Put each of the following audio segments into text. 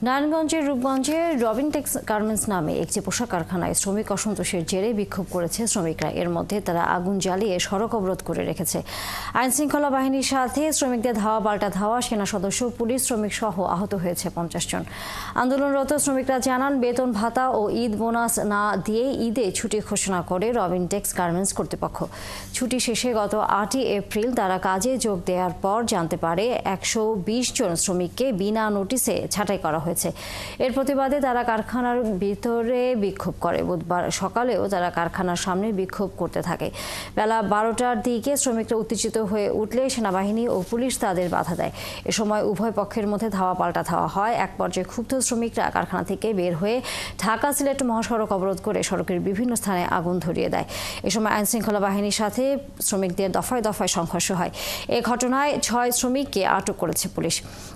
নারায়ণগঞ্জের রূপগঞ্জে রবিনটেক্স গার্মেন্টস নামে একটি পোশাক কারখানায় শ্রমিক অসন্তোষের জেরে বিক্ষোভ করেছে শ্রমিকরা। এর মধ্যে তারা আগুন জ্বালিয়ে সড়ক অবরোধ করে রেখেছে। আইনশৃঙ্খলা বাহিনীর সাথে শ্রমিকদের ধাওয়া পাল্টা ধাওয়া, সেনা সদস্য, পুলিশ, শ্রমিক সহ আহত হয়েছে 50 জন। আন্দোলনরত শ্রমিকরা জানান, বেতন ভাতা ও ঈদ বোনাস না দিয়ে ঈদে ছুটি ঘোষণা করে রবিনটেক্স গার্মেন্টস কর্তৃপক্ষ। ছুটি শেষে গত 8ই এপ্রিল তারা কাজে যোগ দেওয়ার পর জানতে পারে 120 জন শ্রমিককে বিনা নোটিশে ছাঁটাই করা হয়েছে। এর প্রতিবাদে তারা কারখানার ভিতরে বিক্ষোভ করে। বুধবার সকালেও তারা কারখানার সামনে বিক্ষোভ করতে থাকে। বেলা 12টার দিকে শ্রমিকরা উত্তেজিত হয়ে উঠলে সেনাবাহিনী ও পুলিশ তাদের বাধা দেয়। এ সময় উভয় পক্ষের মধ্যে ধাওয়া পাল্টা ধাওয়া হয়। এক পর্যায়ে ক্ষুব্ধ শ্রমিকরা কারখানা থেকে বের হয়ে ঢাকা সিলেট মহাসড়ক অবরোধ করে সড়কের বিভিন্ন স্থানে আগুন ধরিয়ে দেয়। এ সময় আইনশৃঙ্খলা বাহিনীর সাথে শ্রমিকদের দফায় দফায় সংঘর্ষ হয়। এ ঘটনায় 6 শ্রমিককে আটক করেছে পুলিশ।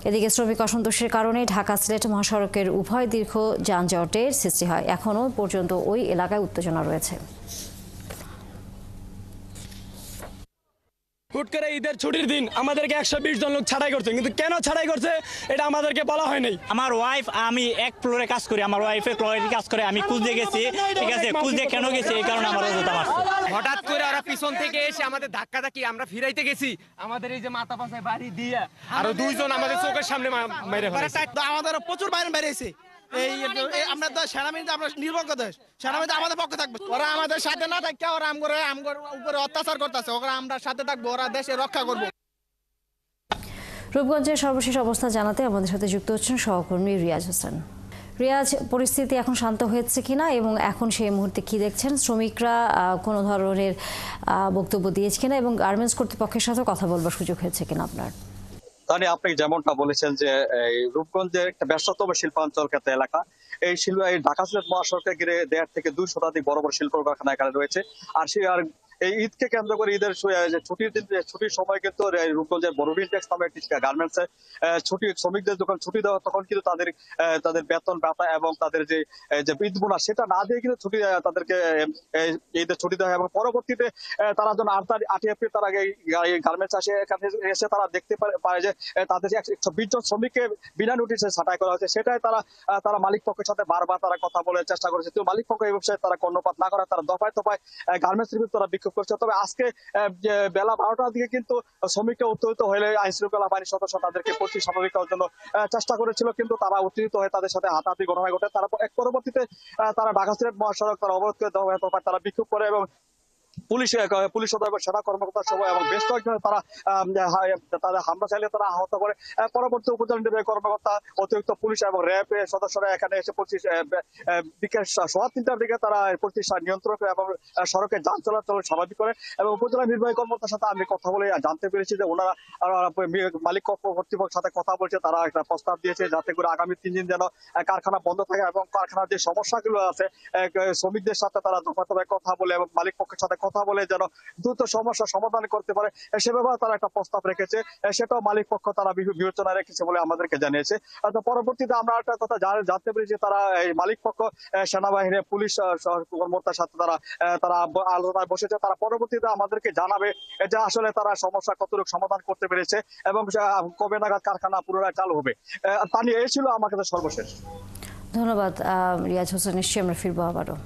এদিকে শ্রমিক অসন্তোষের কারণে ঢাকা সিলেট মহাসড়কের উভয় দীর্ঘ যানজটের সৃষ্টি হয়। এখনও পর্যন্ত ওই এলাকায় উত্তেজনা রয়েছে। হুট করে ঈদের ছুটির দিন আমাদেরকে 120 জন লোক ছাঁটাই করছে, কিন্তু কেন ছাঁটাই করছে এটা আমাদেরকে বলা হয় নাই। আমার ওয়াইফ, আমি এক ফ্লোরে কাজ করি, আমার ওয়াইফে ফ্লোরে কাজ করে, আমি কুজে গেছি, ঠিক আছে, কুজে কেন গেছি এই কারণে আমার অযথা মারছে। হঠাৎ করে ওরা পিছন থেকে এসে আমাদের ধাক্কা ধাক্কি আমরা ফিরাইতে গেছি, আমাদের এই যে মাথা পাশায় বাড়ি দিয়ে আরো 2 জন আমাদের চোখের সামনে মেরে ফেলেছে। আমাদের প্রচুর বাইরে বেরিয়েছে। আমরা তো সেনাবাহিনীতে আমরা নির্ভর দেশ, সেনাবাহিনী আমাদের পক্ষে থাকবে। ওরা আমাদের সাথে না থাকে, ওরা আমগর উপরে অত্যাচার করতেছে। ওরা আমরা সাথে থাকবো, ওরা দেশে রক্ষা করবো। রূপগঞ্জের সর্বশেষ অবস্থা জানাতে আমাদের সাথে যুক্ত হচ্ছেন সহকর্মী রিয়াজ হোসেন। রিয়াজ, পরিস্থিতি এখন শান্ত হয়েছে কিনা এবং এখন সেই মুহূর্তে কি দেখছেন? শ্রমিকরা কোনো ধরনের বক্তব্য দিয়েছে কিনা এবং গার্মেন্টস কর্তৃপক্ষের সাথে কথা বলবার সুযোগ হয়েছে কিনা আপনার? তাহলে আপনি যেমনটা বলেছেন যে রূপগঞ্জের একটা ব্যস্ততম শিল্পাঞ্চল খ্যাত এলাকা, এই ঢাকা সিলেট মহাসড়কে ঘিরে 1.5 থেকে 2 শতাধিক বড় বড় শিল্প কারখানা এখানে রয়েছে। আর এই ঈদকে কেন্দ্র করে ঈদের ছুটির দিন, ছুটির সময় কিন্তু রূপগঞ্জের রবিনটেক্স নামে একটি গার্মেন্টস ছুটি, শ্রমিকদের যখন ছুটি দেওয়া তখন কিন্তু তাদের বেতন ভাতা এবং তাদের যে ঈদ বোনাস সেটা না দিয়ে কিন্তু ছুটি তাদেরকে ঈদের ছুটি দেওয়া হয়। এবং পরবর্তীতে তারা যখন 8 এপ্রিল তারা গার্মেন্টস আসে, এখানে এসে তারা দেখতে পারে যে তাদের 120 জন শ্রমিককে বিনা নোটিশে ছাঁটাই করা হয়েছে। সেটাই তারা মালিক পক্ষের সাথে বারবার তারা কথা বলে চেষ্টা করেছে। তো মালিক পক্ষ এই বিষয়ে তারা কর্ণপাত না করে তারা দফায় দফায় গার্মেন্টস বিরুদ্ধে তারা বিক্ষোভ করছে। তবে আজকে বেলা 12টার দিকে কিন্তু শ্রমিকরা উত্তেজিত হলে আইন শৃঙ্খলা বাহিনীর সদস্য তাদেরকে পরিস্থিতি স্বাভাবিক করার জন্য চেষ্টা করেছিল, কিন্তু তারা উত্তেজিত হয়ে তাদের সাথে হাতাহাতি ঘটনা ঘটে। তারা পরবর্তীতে তারা ঢাকা সিলেট মহাসড়ক তারা অবরোধ করে দফায় তারা বিক্ষোভ করে এবং পুলিশ সেনা কর্মকর্তা সহ এবং বেশ কয়েকজন তারা হামলা চালিয়ে তারা আহত করে। পরবর্তী উপজেলা নির্বাহী কর্মকর্তা, অতিরিক্ত পুলিশ এবং র্যাব সদস্যরা এখানে এসে বিকেল 3:15টার দিকে তারা পরিস্থিতি নিয়ন্ত্রণ করে এবং সড়কে যান চলাচল স্বাভাবিক করে। এবং উপজেলা নির্বাহী কর্মকর্তার সাথে আমি কথা বলে জানতে পেরেছি যে ওনারা মালিক কর্তৃপক্ষের সাথে কথা বলছে। তারা একটা প্রস্তাব দিয়েছে যাতে করে আগামী 3 দিন যেন কারখানা বন্ধ থাকে এবং কারখানার যে সমস্যাগুলো আছে শ্রমিকদের সাথে তারা দফায় কথা বলে এবং মালিক পক্ষের সাথে কথা বলে যেন দ্রুত সমস্যা সমাধান করতে পারে সে ব্যাপারে তারা একটা প্রস্তাব রেখেছে। সেটাও মালিক পক্ষ তারা বিবেচনা রেখেছে বলে আমাদেরকে জানিয়েছে। পরবর্তীতে আমরা একটা কথা জানতে পেরেছি, তারা এই মালিক পক্ষ সেনাবাহিনী, পুলিশ কর্মকর্তার সাথে তারা আলোচনায় বসেছে। তারা পরবর্তীতে আমাদেরকে জানাবে যে আসলে তারা সমস্যা কতটুকু সমাধান করতে পেরেছে এবং কবে নাগাদ কারখানা পুনরায় চালু হবে। তা নিয়ে এই ছিল আমার কাছে সর্বশেষ। ধন্যবাদ রিয়াজ হোসেন। নিশ্চয়ই আমরা ফিরবো আবারও।